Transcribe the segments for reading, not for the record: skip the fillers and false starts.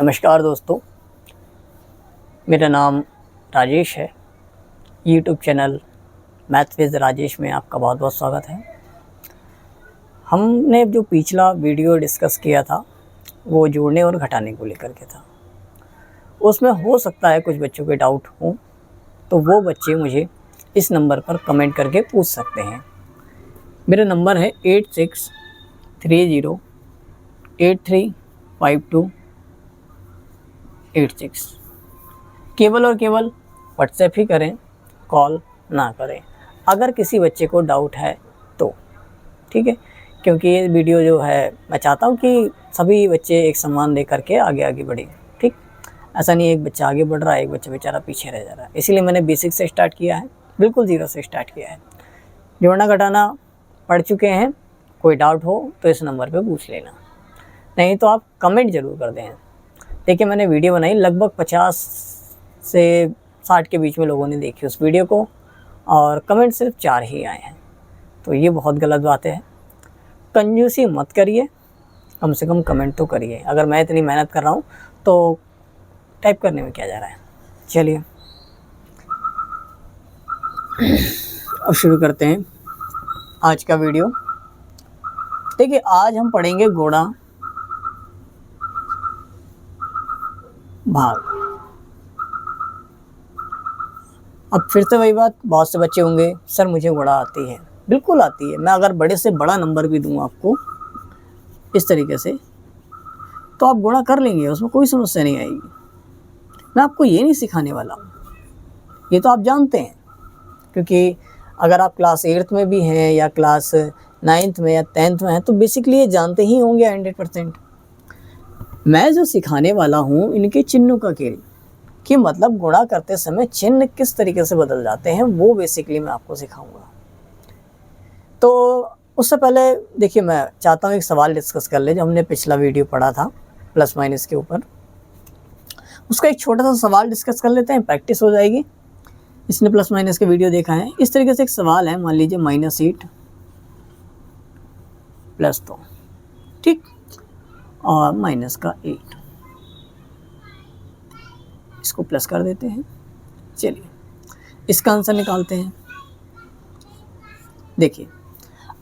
नमस्कार दोस्तों, मेरा नाम राजेश है। YouTube channel math with Rajesh में आपका बहुत बहुत स्वागत है। हमने जो पिछला वीडियो डिस्कस किया था वो जोड़ने और घटाने को लेकर के था। उसमें हो सकता है कुछ बच्चों के डाउट हों, तो वो बच्चे मुझे इस नंबर पर कमेंट करके पूछ सकते हैं। मेरा नंबर है 8630835286। केवल और केवल व्हाट्सएप ही करें, कॉल ना करें। अगर किसी बच्चे को डाउट है तो ठीक है, क्योंकि ये वीडियो जो है मैं चाहता हूँ कि सभी बच्चे एक समान दे करके आगे आगे बढ़े। ठीक, ऐसा नहीं एक बच्चा आगे बढ़ रहा है, एक बच्चा बेचारा पीछे रह जा रहा है। इसीलिए मैंने बेसिक से स्टार्ट किया है, बिल्कुल ज़ीरो से स्टार्ट किया है। जोड़ना घटाना पढ़ चुके हैं, कोई डाउट हो तो इस नंबर पे पूछ लेना, नहीं तो आप कमेंट ज़रूर कर दें। देखिए, मैंने वीडियो बनाई, लगभग 50 से 60 के बीच में लोगों ने देखी उस वीडियो को, और कमेंट सिर्फ 4 ही आए हैं। तो ये बहुत गलत बात है। कंजूसी मत करिए, कम से कम कमेंट तो करिए। अगर मैं इतनी मेहनत कर रहा हूँ तो टाइप करने में क्या जा रहा है। चलिए अब शुरू करते हैं आज का वीडियो। देखिए, आज हम पढ़ेंगे गुणा भाग। अब फिर से वही बात, बहुत से बच्चे होंगे सर मुझे गुणा आती है। बिल्कुल आती है। मैं अगर बड़े से बड़ा नंबर भी दूं आपको इस तरीके से, तो आप गुणा कर लेंगे, उसमें कोई समस्या नहीं आएगी। मैं आपको ये नहीं सिखाने वाला हूँ, ये तो आप जानते हैं। क्योंकि अगर आप क्लास 8th में भी हैं या क्लास 9th में या 10th में हैं तो बेसिकली ये जानते ही होंगे 100%। मैं जो सिखाने वाला हूँ इनके चिन्हों का खेल, कि मतलब गुणा करते समय चिन्ह किस तरीके से बदल जाते हैं, वो बेसिकली मैं आपको सिखाऊंगा। तो उससे पहले देखिए, मैं चाहता हूँ एक सवाल डिस्कस कर ले जो हमने पिछला वीडियो पढ़ा था प्लस माइनस के ऊपर। उसका एक छोटा सा सवाल डिस्कस कर लेते हैं, प्रैक्टिस हो जाएगी। इसने प्लस माइनस के वीडियो देखा है। इस तरीके से एक सवाल है, मान लीजिए -8 + 2, ठीक, और माइनस का 8, इसको प्लस कर देते हैं। चलिए इसका आंसर निकालते हैं। देखिए,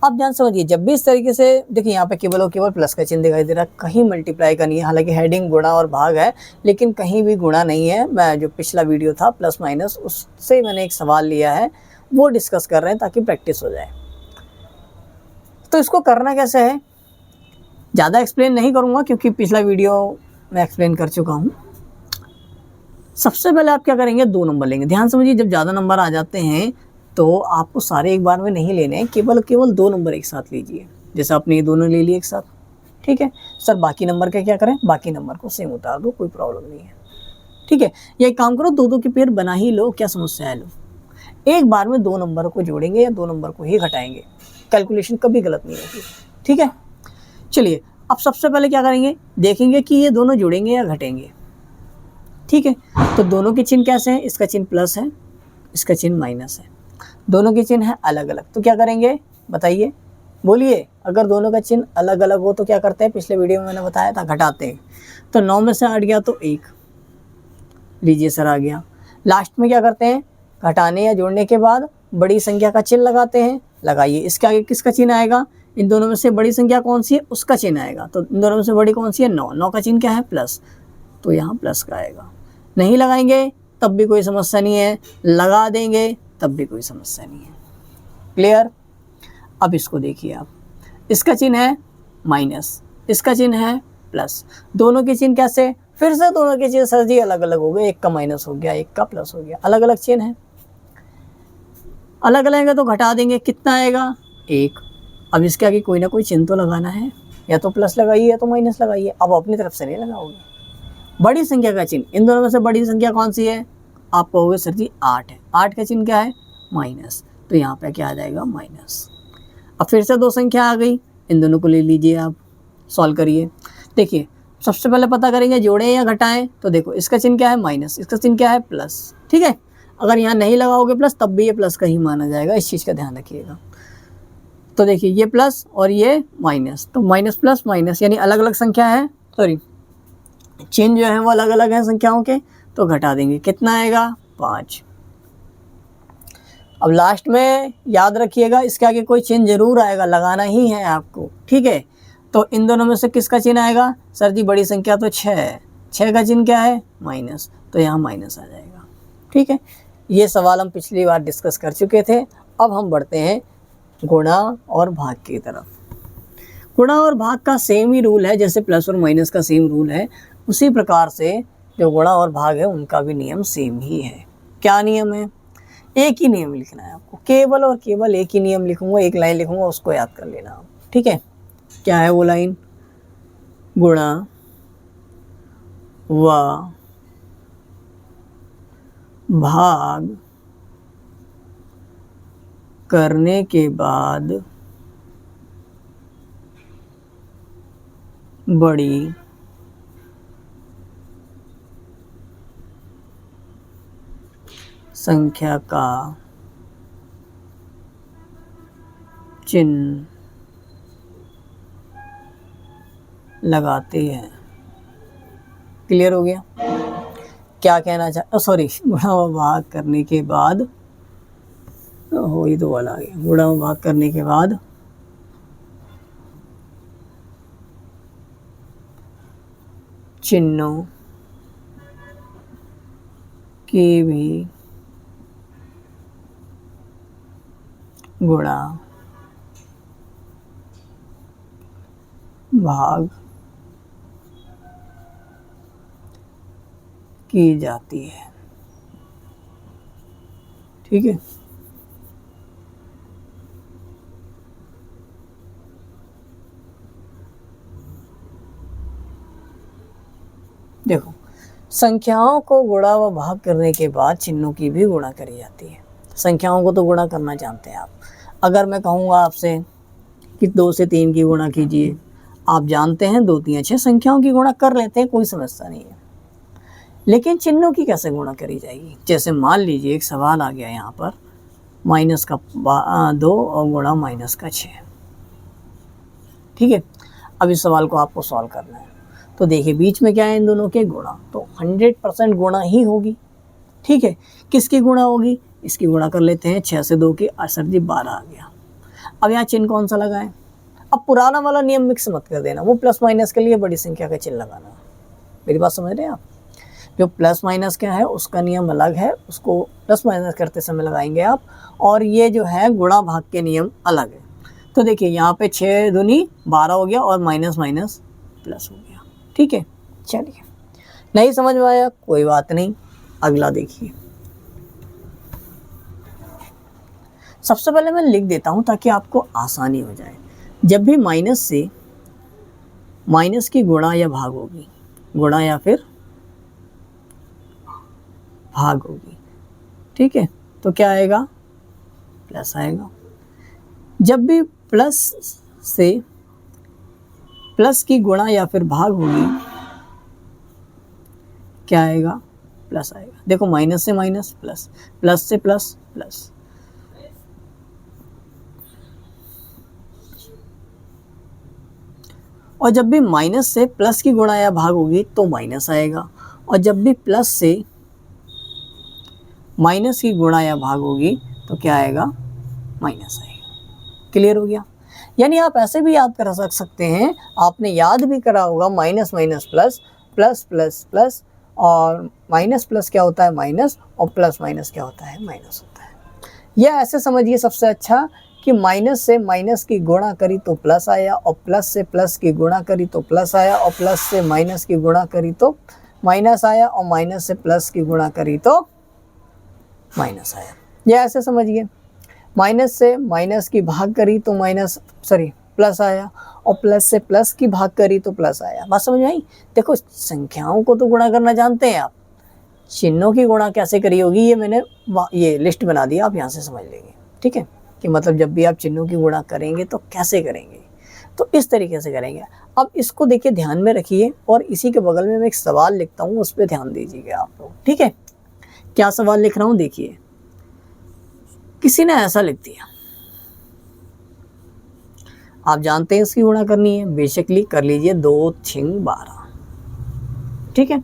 आप ध्यान समझिए, जब भी इस तरीके से देखिए, यहाँ पे केवल और केवल प्लस का चिन्ह दिखाई दे रहा है, कहीं मल्टीप्लाई का नहीं है। हालांकि हेडिंग गुणा और भाग है, लेकिन कहीं भी गुणा नहीं है। मैं जो पिछला वीडियो था प्लस माइनस, उससे मैंने एक सवाल लिया है, वो डिस्कस कर रहे हैं ताकि प्रैक्टिस हो जाए। तो इसको करना कैसे है, ज़्यादा एक्सप्लेन नहीं करूँगा क्योंकि पिछला वीडियो मैं एक्सप्लेन कर चुका हूँ। सबसे पहले आप क्या करेंगे, 2 नंबर लेंगे। ध्यान समझिए, जब ज़्यादा नंबर आ जाते हैं तो आपको सारे एक बार में नहीं लेने हैं, केवल 2 नंबर एक साथ लीजिए। जैसे आपने ये दोनों ले लिए एक साथ, ठीक है। सर बाकी नंबर का क्या करें, बाकी नंबर को सेम उतार दो, कोई प्रॉब्लम नहीं है, ठीक है। या एक काम करो, 2-2 के पेयर बना ही लो, क्या समस्या है। लो, एक बार में 2 नंबर को जोड़ेंगे या 2 नंबर को ही घटाएंगे, कैलकुलेशन कभी गलत नहीं होती, ठीक है। चलिए, अब सबसे पहले क्या करेंगे, देखेंगे कि ये दोनों जुड़ेंगे या घटेंगे, ठीक है। तो दोनों के चिन्ह कैसे हैं, इसका चिन्ह प्लस है, इसका चिन्ह माइनस है, दोनों के चिन्ह है अलग अलग। तो क्या करेंगे बताइए, बोलिए। अगर दोनों का चिन्ह अलग अलग हो तो क्या करते हैं, पिछले वीडियो में मैंने बताया था, घटाते हैं। तो 9 में से 8 गया तो 1, लीजिए सर आ गया। लास्ट में क्या करते हैं, घटाने या जोड़ने के बाद बड़ी संख्या का चिन्ह लगाते हैं, लगाइए। इसके आगे किसका चिन्ह आएगा, इन दोनों में से बड़ी संख्या कौन सी है, उसका चिन्ह आएगा। तो इन दोनों में से बड़ी कौन सी है, 9, 9 का चिन्ह क्या है, प्लस, तो यहाँ प्लस का आएगा। नहीं लगाएंगे तब भी कोई समस्या नहीं है, लगा देंगे तब भी कोई समस्या नहीं है। क्लियर। अब इसको देखिए आप, इसका चिन्ह है माइनस, इसका चिन्ह है प्लस, दोनों के चिन्ह कैसे, फिर से दोनों के चिन्ह सर जी अलग अलग हो गए, एक का माइनस हो गया, एक का प्लस हो गया, अलग अलग चिन्ह है। अलग अलग है तो घटा देंगे, कितना आएगा, 1। अब इसके आगे कोई ना कोई चिन्ह तो लगाना है, या तो प्लस लगाइए या तो माइनस लगाइए। अब अपनी तरफ से नहीं लगाओगे, बड़ी संख्या का चिन्ह, इन दोनों में से बड़ी संख्या कौन सी है, आप कहोगे सर जी 8 है, 8 का चिन्ह क्या है, माइनस, तो यहाँ पे क्या आ जाएगा, माइनस। अब फिर से 2 संख्या आ गई, इन दोनों को ले लीजिए, आप सॉल्व करिए। देखिए, सबसे पहले पता करेंगे जोड़ें या घटाएं। तो देखो, इसका चिन्ह क्या है, माइनस, इसका चिन्ह क्या है, प्लस, ठीक है। अगर यहाँ नहीं लगाओगे प्लस तब भी ये प्लस का ही माना जाएगा, इस चीज़ का ध्यान रखिएगा। तो देखिए ये प्लस और ये माइनस, तो माइनस प्लस माइनस यानी अलग अलग संख्या है, सॉरी चिन्ह जो है वो अलग अलग हैं संख्याओं के, तो घटा देंगे, कितना आएगा 5। अब लास्ट में याद रखिएगा इसके आगे कोई चिन्ह जरूर आएगा, लगाना ही है आपको, ठीक है। तो इन दोनों में से किसका चिन्ह आएगा, सर जी बड़ी संख्या तो 6, 6 का चिन्ह क्या है माइनस, तो यहाँ माइनस आ जाएगा, ठीक है। ये सवाल हम पिछली बार डिस्कस कर चुके थे। अब हम बढ़ते हैं गुणा और भाग की तरफ। गुणा और भाग का सेम ही रूल है, जैसे प्लस और माइनस का सेम रूल है, उसी प्रकार से जो गुणा और भाग है उनका भी नियम सेम ही है। क्या नियम है, एक ही नियम लिखना है आपको, केवल और केवल एक ही नियम लिखूंगा, एक लाइन लिखूंगा, उसको याद कर लेना आप, ठीक है। क्या है वो लाइन, गुणा व भाग करने के बाद बड़ी संख्या का चिन्ह लगाते हैं। क्लियर हो गया, क्या कहना चाह, सॉरी गुणा व भाग करने के बाद, हो ही तो वाला आ गया, गुणा व भाग करने के बाद चिन्हों की भी गुणा भाग की जाती है, ठीक है। देखो संख्याओं को गुणा व भाग करने के बाद चिन्हों की भी गुणा करी जाती है। संख्याओं को तो गुणा करना जानते हैं आप, अगर मैं कहूँगा आपसे कि 2 से 3 की गुणा कीजिए, आप जानते हैं 2 3 6 संख्याओं की गुणा कर लेते हैं, कोई समस्या नहीं है। लेकिन चिन्हों की कैसे गुणा करी जाएगी, जैसे मान लीजिए एक सवाल आ गया यहाँ पर, माइनस का 2 और गुणा माइनस का 6, ठीक है। अब इस सवाल को आपको सॉल्व करना है, तो देखिए बीच में क्या है इन दोनों के गुणा, तो 100% गुणा ही होगी, ठीक है। किसकी गुणा होगी, इसकी गुणा कर लेते हैं, 6 से 2 की, सर जी 12 आ गया। अब यहाँ चिन्ह कौन सा लगाएं, अब पुराना वाला नियम मिक्स मत कर देना, वो प्लस माइनस के लिए बड़ी संख्या का चिन्ह लगाना, मेरी बात समझ रहे हैं आप। जो प्लस माइनस क्या है उसका नियम अलग है, उसको प्लस माइनस करते समय लगाएंगे आप, और ये जो है गुणा भाग के नियम अलग है। तो देखिए यहाँ पे 6 दूनी 12 हो गया और माइनस माइनस प्लस हो गया, ठीक है। चलिए नहीं समझ में आया कोई बात नहीं, अगला देखिए। सबसे पहले मैं लिख देता हूँ ताकि आपको आसानी हो जाए। जब भी माइनस से माइनस की गुणा या भाग होगी, गुणा या फिर भाग होगी, ठीक है, तो क्या आएगा प्लस आएगा। जब भी प्लस से प्लस की गुणा या फिर भाग होगी, क्या आएगा प्लस आएगा। देखो माइनस से माइनस प्लस, प्लस से प्लस प्लस, और जब भी माइनस से प्लस की गुणा या भाग होगी तो माइनस आएगा, और जब भी प्लस से माइनस की गुणा या भाग होगी तो क्या आएगा माइनस आएगा। क्लियर हो गया, यानी आप ऐसे भी याद कर सकते हैं, आपने याद भी करा होगा minus minus plus, plus plus plus, और माइनस प्लस क्या होता है माइनस, और प्लस माइनस क्या होता है माइनस होता है। यह ऐसे समझिए सबसे अच्छा कि माइनस से माइनस की गुणा करी तो प्लस आया, और प्लस से प्लस की गुणा करी तो प्लस आया, और प्लस से माइनस की गुणा करी तो माइनस आया, और माइनस से प्लस की गुणा करी तो माइनस आया। यह ऐसे समझिए, माइनस से माइनस की भाग करी तो प्लस आया, और प्लस से प्लस की भाग करी तो प्लस आया। बात समझ में आई। देखो संख्याओं को तो गुणा करना जानते हैं आप, चिन्हों की गुणा कैसे करी होगी ये मैंने ये लिस्ट बना दिया, आप यहाँ से समझ लेंगे, ठीक है, कि मतलब जब भी आप चिन्हों की गुणा करेंगे तो कैसे करेंगे, तो इस तरीके से करेंगे। अब इसको देखिए ध्यान में रखिए, और इसी के बगल में मैं एक सवाल लिखता हूँ, उस पर ध्यान दीजिएगा आप लोग, ठीक है। क्या सवाल लिख रहा हूँ देखिए, किसी ने ऐसा लिख दिया, आप जानते हैं इसकी गुणा करनी है, बेसिकली कर लीजिए 2 छिंग 12, ठीक है।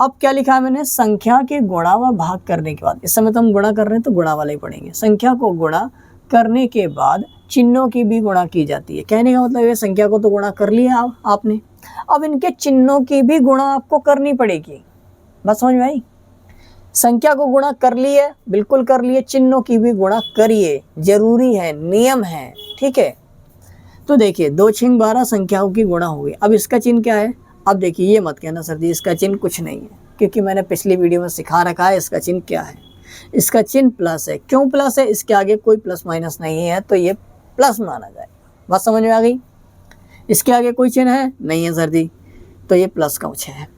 अब क्या लिखा है मैंने, संख्या के गुणा व भाग करने के बाद, इस समय तो हम गुणा कर रहे हैं तो गुणा वाला ही पढ़ेंगे। संख्या को गुणा करने के बाद चिन्हों की भी गुणा की जाती है। कहने का मतलब ये संख्या को तो गुणा कर लिया आपने, अब इनके चिन्हों की भी गुणा आपको करनी पड़ेगी। बस समझ में आई? संख्या को गुणा कर लिए, बिल्कुल कर लिए, चिन्हों की भी गुणा करिए, जरूरी है, नियम है, ठीक है। तो देखिए 2 छिंग 12 संख्याओं की गुणा हो गई। अब इसका चिन्ह क्या है? अब देखिए ये मत कहना सर जी इसका चिन्ह कुछ नहीं है, क्योंकि मैंने पिछली वीडियो में सिखा रखा है इसका चिन्ह क्या है। इसका चिन्ह प्लस है। क्यों प्लस है? इसके आगे कोई प्लस माइनस नहीं है तो ये प्लस माना जाएगा। बात समझ में आ गई? इसके आगे कोई चिन्ह है? नहीं है सर जी, तो ये प्लस का कुछ है।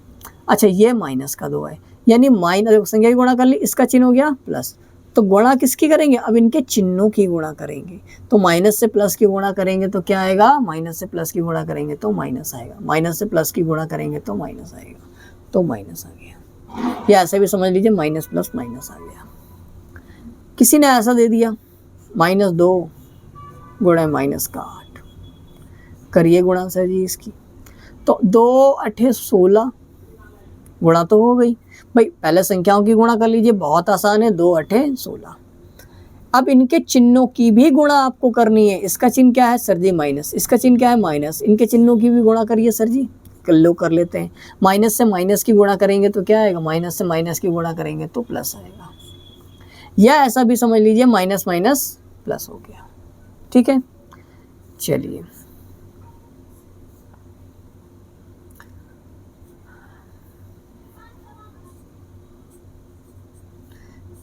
अच्छा ये माइनस का 2 है, यानी माइनस संख्या की गुणा कर ली, इसका चिन्ह हो गया प्लस। तो गुणा किसकी करेंगे? अब इनके चिन्हों की गुणा करेंगे। तो माइनस से प्लस की गुणा करेंगे तो क्या आएगा? माइनस से प्लस की गुणा करेंगे तो माइनस आएगा। माइनस से प्लस की गुणा करेंगे तो माइनस आएगा, तो माइनस आ गया। या ऐसे भी समझ लीजिए माइनस प्लस माइनस आ गया। किसी ने ऐसा दे दिया -2 गुणा -8, करिए गुणा सर जी इसकी। तो 2 8 16 गुणा तो हो गई भाई। पहले संख्याओं की गुणा कर लीजिए, बहुत आसान है, 2 8 16। अब इनके चिन्हों की भी गुणा आपको करनी है। इसका चिन्ह क्या है सर जी? माइनस। इसका चिन्ह क्या है? माइनस। इनके चिन्हों की भी गुणा करिए सर जी। कर लेते हैं। माइनस से माइनस की गुणा करेंगे तो क्या आएगा? माइनस से माइनस की गुणा करेंगे तो प्लस आएगा। या ऐसा भी समझ लीजिए माइनस माइनस प्लस हो गया, ठीक है। चलिए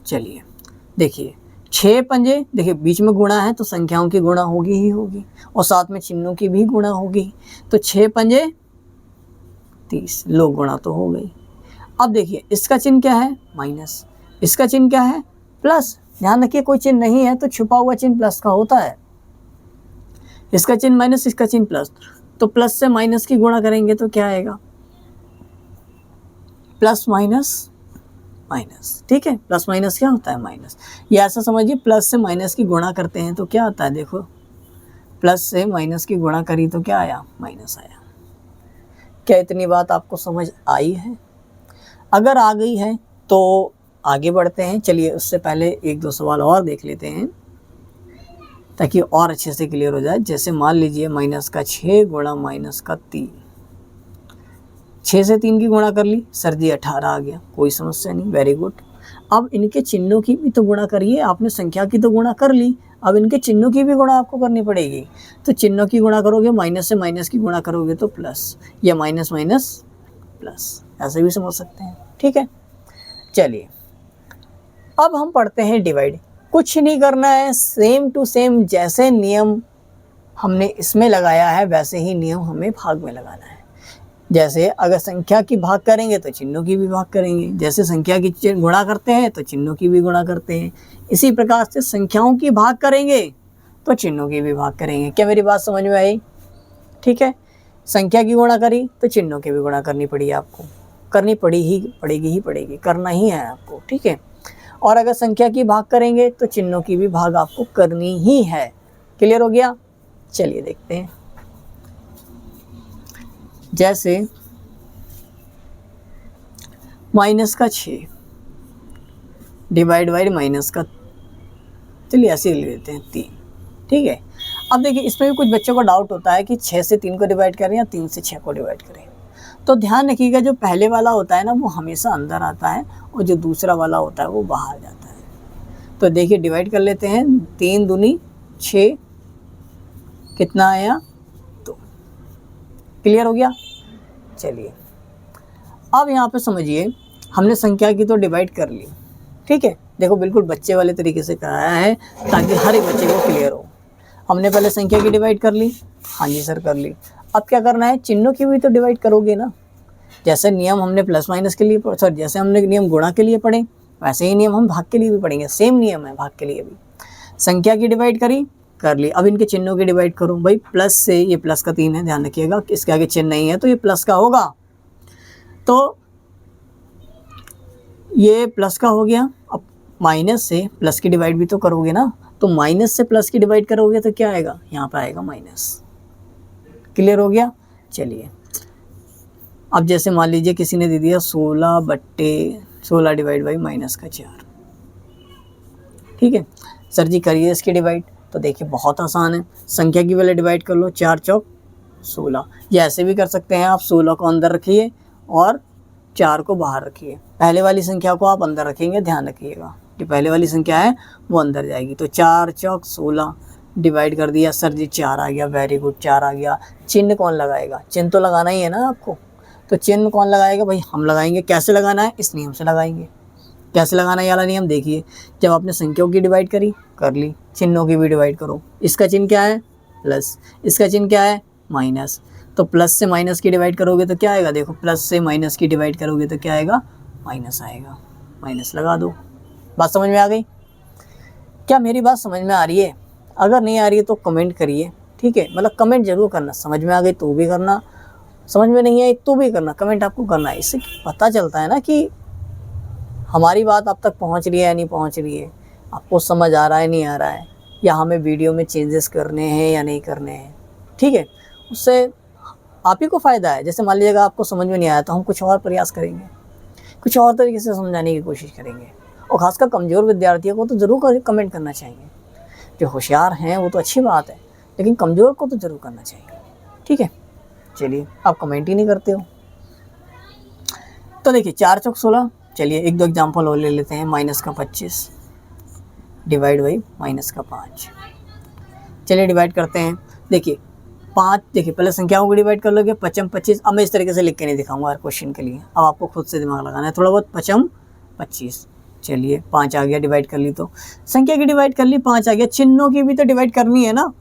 चलिए देखिए 6 पंजे, देखिए बीच में गुणा है तो संख्याओं की गुणा होगी ही होगी, और साथ में चिन्हों की भी गुणा होगी। तो 6 पंजे 30, लो गुणा तो हो गई। अब देखिए इसका चिन्ह क्या है? माइनस। इसका चिन्ह क्या है? प्लस। ध्यान रखिए कोई चिन्ह नहीं है तो छुपा हुआ चिन्ह प्लस का होता है। इसका चिन्ह माइनस, इसका चिन्ह प्लस, तो प्लस से माइनस की गुणा करेंगे तो क्या आएगा? प्लस माइनस माइनस, ठीक है। प्लस माइनस क्या होता है? माइनस। ये ऐसा समझिए प्लस से माइनस की गुणा करते हैं तो क्या आता है? देखो प्लस से माइनस की गुणा करी तो क्या आया? माइनस आया। क्या इतनी बात आपको समझ आई है? अगर आ गई है तो आगे बढ़ते हैं। चलिए उससे पहले 1-2 सवाल और देख लेते हैं ताकि और अच्छे से क्लियर हो जाए। जैसे मान लीजिए -6 गुणा -3, 6 से 3 की गुणा कर ली सर जी 18 आ गया, कोई समस्या नहीं, वेरी गुड। अब इनके चिन्हों की भी तो गुणा करिए। आपने संख्या की तो गुणा कर ली, अब इनके चिन्हों की भी गुणा आपको करनी पड़ेगी। तो चिन्हों की गुणा करोगे, माइनस से माइनस की गुणा करोगे तो प्लस, या माइनस माइनस प्लस, ऐसे भी समझ सकते हैं, ठीक है। चलिए अब हम पढ़ते हैं डिवाइड। कुछ नहीं करना है, सेम टू सेम जैसे नियम हमने इसमें लगाया है वैसे ही नियम हमें भाग में लगाना है। जैसे अगर संख्या की भाग करेंगे तो चिन्हों की भी भाग करेंगे, जैसे संख्या की गुणा करते हैं तो चिन्हों की भी गुणा करते हैं। इसी प्रकार से संख्याओं की भाग करेंगे तो चिन्हों की भी भाग करेंगे। क्या मेरी बात समझ में आई? ठीक है। संख्या की गुणा करी तो चिन्हों की भी गुणा करनी पड़ी, आपको करनी पड़ेगी, करना ही है आपको, ठीक है। और अगर संख्या की भाग करेंगे तो चिन्हों की भी भाग आपको करनी ही है। क्लियर हो गया? चलिए देखते हैं। जैसे -6 डिवाइड बाई -, चलिए ऐसे ले लेते हैं 3, ठीक है। अब देखिए इसमें भी कुछ बच्चों को डाउट होता है कि 6 से 3 को डिवाइड करें या 3 से 6 को डिवाइड करें। तो ध्यान रखिएगा जो पहले वाला होता है ना वो हमेशा अंदर आता है, और जो दूसरा वाला होता है वो बाहर जाता है। तो देखिए डिवाइड कर लेते हैं, 3 दूनी 6, कितना आया? 2। क्लियर हो गया? चलिए अब यहाँ पे समझिए, हमने संख्या की तो डिवाइड कर ली, ठीक है। देखो बिल्कुल बच्चे वाले तरीके से कराया है ताकि हर एक बच्चे को क्लियर हो। हमने पहले संख्या की डिवाइड कर ली, हाँ जी सर कर ली। अब क्या करना है? चिन्हों की भी तो डिवाइड करोगे ना। जैसे नियम हमने प्लस माइनस के लिए सॉरी जैसे हमने नियम गुणा के लिए पढ़े वैसे ही नियम हम भाग के लिए भी पढ़ेंगे। सेम नियम है भाग के लिए भी। संख्या की डिवाइड करी, कर ली। अब इनके चिन्हों की डिवाइड करो भाई। प्लस से, ये प्लस का 3 है, ध्यान रखिएगा, इसके आगे चिन्ह नहीं है तो ये प्लस का होगा, तो ये प्लस का हो गया। अब माइनस से प्लस की डिवाइड भी तो करोगे ना, तो माइनस से प्लस की डिवाइड करोगे तो क्या आएगा, यहाँ पे आएगा माइनस। क्लियर हो गया। चलिए अब जैसे मान लीजिए किसी ने दे दिया 16 डिवाइड बाई -4, ठीक है सर जी करिए इसकी डिवाइड। तो देखिए बहुत आसान है, संख्या की वैल्यू डिवाइड कर लो, 4 चौक 16। या ऐसे भी कर सकते हैं आप, 16 को अंदर रखिए और 4 को बाहर रखिए। पहले वाली संख्या को आप अंदर रखेंगे, ध्यान रखिएगा कि पहले वाली संख्या है वो अंदर जाएगी। तो 4 चौक 16 डिवाइड कर दिया, सर जी 4 आ गया, वेरी गुड 4 आ गया। चिन्ह कौन लगाएगा, चिन्ह तो लगाना ही है ना आपको। तो चिन्ह कौन लगाएगा भाई, हम लगाएंगे। कैसे लगाना है, इस नियम से लगाएंगे। कैसे लगाना है ये वाला नियम देखिए, जब आपने संख्याओं की डिवाइड करी कर ली, चिन्हों की भी डिवाइड करो। इसका चिन्ह क्या है प्लस, इसका चिन्ह क्या है माइनस। तो प्लस से माइनस की डिवाइड करोगे तो क्या आएगा, देखो प्लस से माइनस की डिवाइड करोगे तो क्या आएगा माइनस आएगा। माइनस लगा दो। बात समझ में आ गई? क्या मेरी बात समझ में आ रही है? अगर नहीं आ रही है तो कमेंट करिए, ठीक है। मतलब कमेंट जरूर करना, समझ में आ गई तो भी करना, समझ में नहीं आई तो भी करना, कमेंट आपको करना है। इससे पता चलता है ना कि हमारी बात आप तक पहुंच रही है या नहीं पहुंच रही है, आपको समझ आ रहा है नहीं आ रहा है, या हमें वीडियो में चेंजेस करने हैं या नहीं करने हैं, ठीक है। उससे आप ही को फ़ायदा है। जैसे मान लीजिएगा आपको समझ में नहीं आया तो हम कुछ और प्रयास करेंगे, कुछ और तरीके से समझाने की कोशिश करेंगे। और ख़ासकर कमज़ोर विद्यार्थियों को तो ज़रूर कमेंट करना चाहिए। जो होशियार हैं वो तो अच्छी बात है, लेकिन कमज़ोर को तो ज़रूर करना चाहिए, ठीक है। चलिए आप कमेंट ही नहीं करते हो। तो देखिए 4 चौक 16, चलिए एक दो एग्जाम्पल और ले लेते हैं। -25 डिवाइड बाई -5। चलिए डिवाइड करते हैं। देखिए 5, देखिए पहले संख्याओं को डिवाइड कर लोगे, 5 25। अब मैं इस तरीके से लिख के नहीं दिखाऊंगा हर क्वेश्चन के लिए, अब आपको खुद से दिमाग लगाना है थोड़ा बहुत। 5 25, चलिए 5 आ गया, डिवाइड कर ली। तो संख्या की डिवाइड कर ली, 5 आ गया। चिन्हों की भी तो डिवाइड करनी है ना।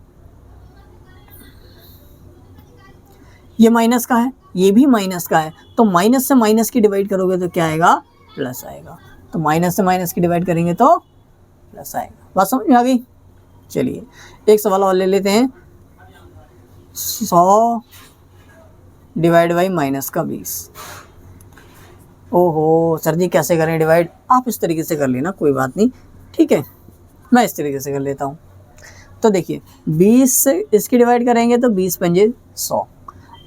ये माइनस का है, ये भी माइनस का है, तो माइनस से माइनस की डिवाइड करोगे तो क्या आएगा प्लस आएगा। तो माइनस से माइनस की डिवाइड करेंगे तो प्लस आएगा। बात समझ में आ गई? चलिए एक सवाल और ले लेते हैं। 100 डिवाइड बाई -20। ओहो सर जी कैसे करें डिवाइड? आप इस तरीके से कर लेना, कोई बात नहीं, ठीक है। मैं इस तरीके से कर लेता हूँ। तो देखिए 20 से इसकी डिवाइड करेंगे तो 20 पंजे 100।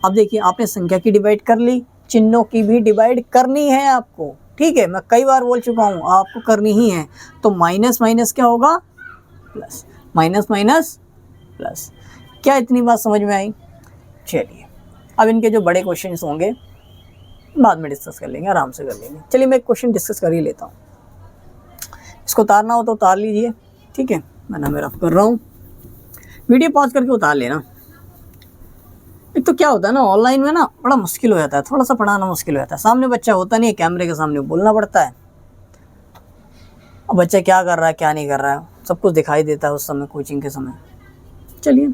अब देखिए आपने संख्या की डिवाइड कर ली, चिन्हों की भी डिवाइड करनी है आपको, ठीक है। मैं कई बार बोल चुका हूँ आपको करनी ही है। तो माइनस माइनस क्या होगा प्लस, माइनस माइनस प्लस। क्या इतनी बात समझ में आई? चलिए अब इनके जो बड़े क्वेश्चन होंगे बाद में डिस्कस कर लेंगे, आराम से कर लेंगे। चलिए मैं एक क्वेश्चन डिस्कस कर ही लेता हूँ। इसको उतारना हो तो उतार लीजिए, ठीक है। मैं ना मेरा कर रहा हूँ, वीडियो पॉज करके उतार लेना। एक तो क्या होता है ना ऑनलाइन में ना बड़ा मुश्किल हो जाता है, थोड़ा सा पढ़ाना मुश्किल हो जाता है। सामने बच्चा होता नहीं है, कैमरे के सामने बोलना पड़ता है। अब बच्चा क्या कर रहा है क्या नहीं कर रहा है सब कुछ दिखाई देता है उस समय, कोचिंग के समय। चलिए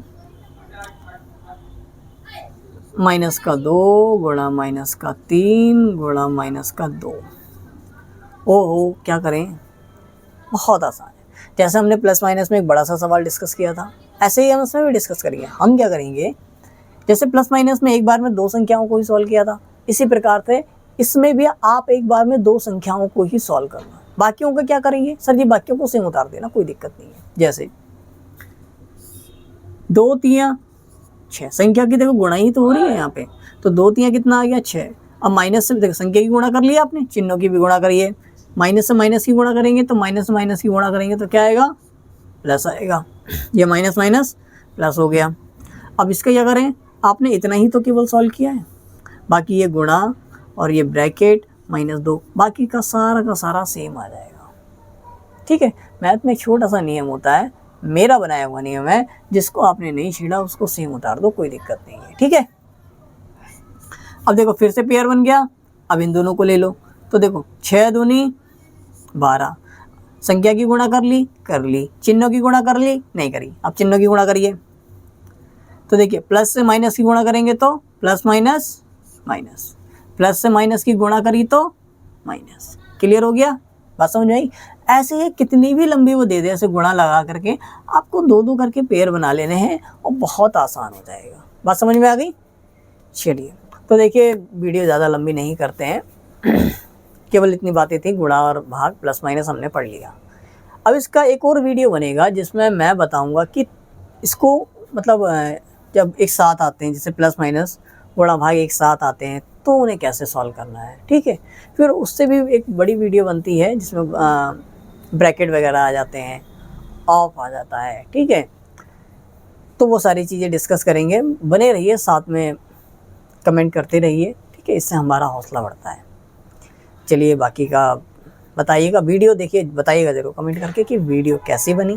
-2 गुणा -3 गुणा -2। ओहो क्या करें, बहुत आसान है। जैसे हमने प्लस माइनस में एक बड़ा सा सवाल डिस्कस किया था, ऐसे ही हम इसमें भी डिस्कस करेंगे। हम क्या करेंगे, जैसे प्लस माइनस में एक बार में 2 संख्याओं को ही सॉल्व किया था, इसी प्रकार से इसमें भी आप एक बार में 2 संख्याओं को ही सॉल्व करना। बाकियों का क्या करेंगे सर जी, बाकियों को सेम उतार देना, कोई दिक्कत नहीं है। जैसे 2 3 6, संख्या की देखो गुणा ही तो हो रही है यहाँ पे। तो 2 3 कितना आ गया 6। अब माइनस से देखो संख्या की गुणा कर लिया आपने, चिन्हों की भी गुणा करिए। माइनस से माइनस की गुणा करेंगे तो माइनस से माइनस की गुणा करेंगे तो क्या आएगा प्लस आएगा। ये माइनस माइनस प्लस हो गया। अब इसका क्या करें, आपने इतना ही तो केवल सॉल्व किया है, बाकी ये गुणा और ये ब्रैकेट -2, बाकी का सारा सेम आ जाएगा, ठीक है। मैथ में एक छोटा सा नियम होता है, मेरा बनाया हुआ नियम है, जिसको आपने नहीं छेड़ा उसको सेम उतार दो, कोई दिक्कत नहीं है, ठीक है। अब देखो फिर से पेयर बन गया। अब इन दोनों को ले लो, तो देखो 6 दूनी 12। संख्या की गुणा कर ली, चिन्हों की गुणा कर ली नहीं करी। अब चिन्हों की गुणा करिए, तो देखिए प्लस से माइनस की गुणा करेंगे तो प्लस माइनस माइनस, प्लस से माइनस की गुणा करी तो माइनस। क्लियर हो गया? बात समझ में आई? ऐसे ही कितनी भी लंबी वो दे दे, ऐसे गुणा लगा करके आपको 2-2 करके पेयर बना लेने हैं और बहुत आसान हो जाएगा। बात समझ में आ गई? चलिए तो देखिए वीडियो ज़्यादा लंबी नहीं करते हैं, केवल इतनी बातें थी, गुणा और भाग प्लस माइनस हमने पढ़ लिया। अब इसका एक और वीडियो बनेगा जिसमें मैं बताऊंगा कि इसको मतलब जब एक साथ आते हैं, जैसे प्लस माइनस गुणा भाग एक साथ आते हैं, तो उन्हें कैसे सॉल्व करना है, ठीक है। फिर उससे भी एक बड़ी वीडियो बनती है जिसमें ब्रैकेट वगैरह आ जाते हैं, ऑफ आ जाता है, ठीक है। तो वो सारी चीज़ें डिस्कस करेंगे। बने रहिए, साथ में कमेंट करते रहिए, ठीक है, इससे हमारा हौसला बढ़ता है। चलिए बाकी का बताइएगा, वीडियो देखिए, बताइएगा ज़रूर कमेंट करके कि वीडियो कैसी बनी।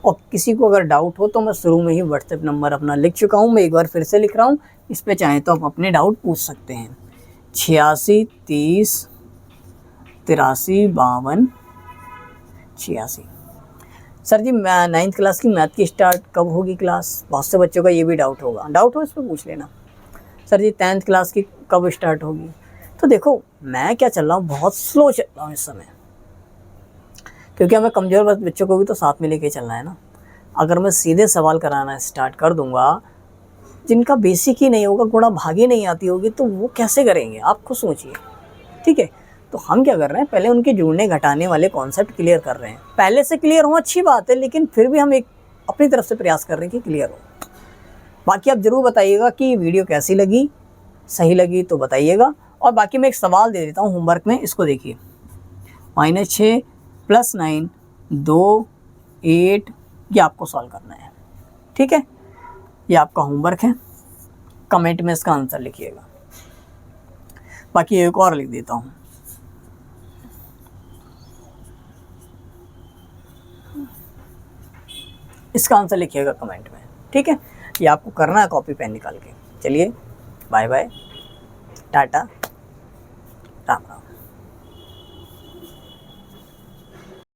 और किसी को अगर डाउट हो तो मैं शुरू में ही व्हाट्सएप नंबर अपना लिख चुका हूँ, मैं एक बार फिर से लिख रहा हूँ, इस पर चाहें तो आप अपने डाउट पूछ सकते हैं। 86 30 83 52 86। सर जी मैं 9th क्लास की मैथ की स्टार्ट कब होगी क्लास? बहुत से बच्चों का ये भी डाउट होगा, डाउट हो इस पर पूछ लेना। सर जी 10th क्लास की कब स्टार्ट होगी? तो देखो मैं क्या चल रहा हूँ, बहुत स्लो चल रहा हूँ इस समय, क्योंकि हमें कमज़ोर बच्चों को भी तो साथ में लेके चलना है ना। अगर मैं सीधे सवाल कराना स्टार्ट कर दूंगा, जिनका बेसिक ही नहीं होगा, गुणा भागी नहीं आती होगी, तो वो कैसे करेंगे? आप खुद सोचिए, ठीक है। तो हम क्या कर रहे हैं, पहले उनके जोड़ने घटाने वाले कॉन्सेप्ट क्लियर कर रहे हैं। पहले से क्लियर हो अच्छी बात है, लेकिन फिर भी हम एक अपनी तरफ से प्रयास कर रहे हैं कि क्लियर हो। बाकी आप ज़रूर बताइएगा कि वीडियो कैसी लगी, सही लगी तो बताइएगा। और बाकी मैं एक सवाल दे देता हूँ होमवर्क में, इसको देखिए। -6 + 9 2 8, ये आपको सॉल्व करना है, ठीक है। ये आपका होमवर्क है, कमेंट में इसका आंसर लिखिएगा। बाकी एक और लिख देता हूँ, इसका आंसर लिखिएगा कमेंट में, ठीक है। ये आपको करना है कॉपी पेन निकाल के। चलिए बाय बाय, टाटा।